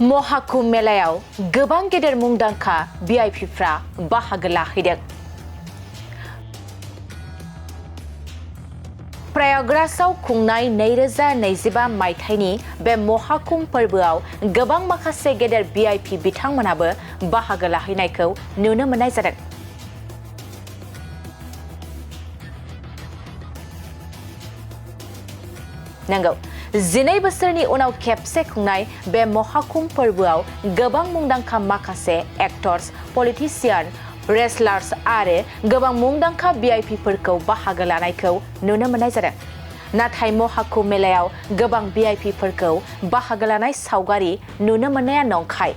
महाकुम्भ मेलायाव गोबां गेदेर मुंदांखा भिआइपिफ्रा बाहागो लाहैदों। प्रयागराजआव खुंनाय 2025 मायथाइनि बे महाकुम्भ फोरबोआव गोबां माखासे गेदेर भिआइपि बिथांमोनाबो बाहागो लाहैनायखौ नुनो मोननाय जादों। नंगौ, 12 बोसोरनि उनाव खेबसे खुंनाय बे महाकुम्भ फोरबोआव गोबां मुंदांखा माखासे एक्टर्स, पलिटिशियान, रेसलार्स आरो गोबां मुंदांखा भिआइपिफोरखौ बाहागो लानायखौ नुनो मोननाय जादों। नाथाय महाकुम्भ मेलायाव गोबां भिआइपिफोरखौ बाहागो लानाय सावगारि नुनो मोननाया नंखाय।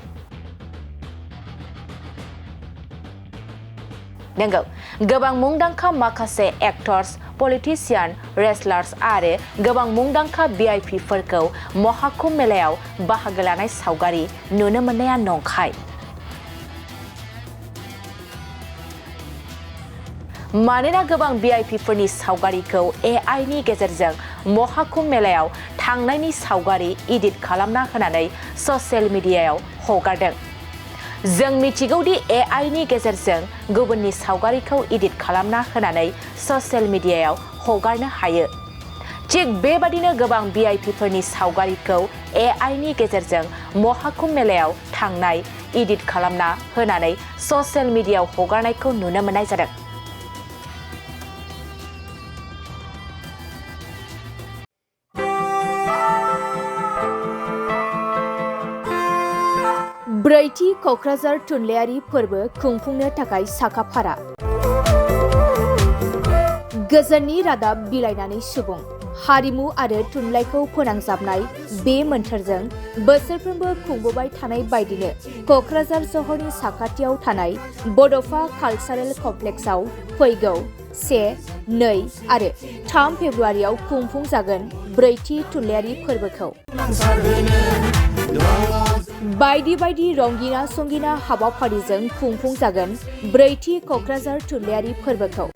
नंगौ, गोबां मुंदांखा माखासे एक्टर्स, पलिटिशियान, रेसलार्स आरो गोबां मुंदांखा भिआइपिफोरखौ महाकुम्भ मेलायाव बाहागो लानाय सावगारि नुनो मोननाया नंखाय। मानोना गोबां भिआइपिफोरनि सावगारिखौ AI नि गेजेरजों महाकुम्भ मेलायाव थांनायनि सावगारि एडिट खालामना होनानै ससियेल मिडियायाव हगारदों। जों मिथिगौ दि AI नि गेजेरजों गुबुननि सावगारिखौ एडिट खालामना होनानै ससियेल मिडियायाव हगारनो हायो। थिग बेबादिनो गोबां भिआइपिफोरनि सावगारिखौ AI नि गेजेरजों महाकुम्भ मेलायाव थांनाय एडिट खालामना होनानै ससियेल मिडियायाव हगारनायखौ नुनो मोननाय जादों। ब्रैथि क'क्राझार थुनलाइयारि फोरबो खुंफुंनो थाखाय साखाफारा। गोजोननि रादाब बिलाइनानै सुबुं, हारिमु आरो थुनलाइखौ फोनांजाबनाय बे मोन्थोरजों बोसोरफ्रोमबो खुंबोबाय थानाय बायदिनो क'क्राझार सहरनि साखाथियाव थानाय बड'फा कालचारेल कमप्लेक्सआव फैगौ 1, 2 आरो 3 फेब्रुआरियाव खुंफुंजागोन ब्रैथि थुनलाइयारि फोरबोखौ। बायदि बायदि रंगिना संगिना हाबाफारिजों खुंफुंजागोन ब्रैथि क'क्राझार थुनलाइयारि फोरबोखौ।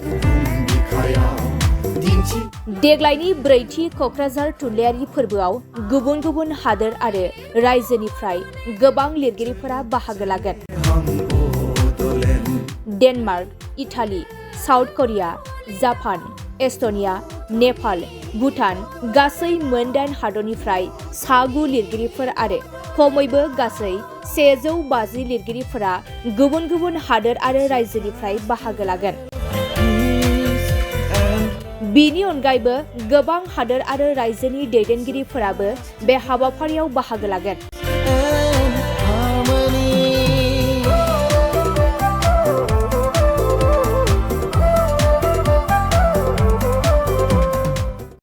देग्लायनि ब्रैथि क'क्राझार थुनलाइयारि फोरबोआव गुबुन गुबुन हादोर आरो रायजोनिफ्राय गोबां लिरगिरिफोरा बाहागो लागोन। Denmark, Italy, South Korea, Japan, Estonia, Nepal, Bhutan गासै मोन 8 हादरनिफ्राय 9 लिरगिरिफोर आरो खमैबो गासै 150 लिरगिरिफोरा गुबुन गुबुन हादोर आरो रायजोनिफ्राय बाहागो लागोन। बिनि अनगायैबो गोबां हादोर आरो रायजोनि दैदेनगिरिफोराबो बे हाबाफारियाव बाहागो लागोन।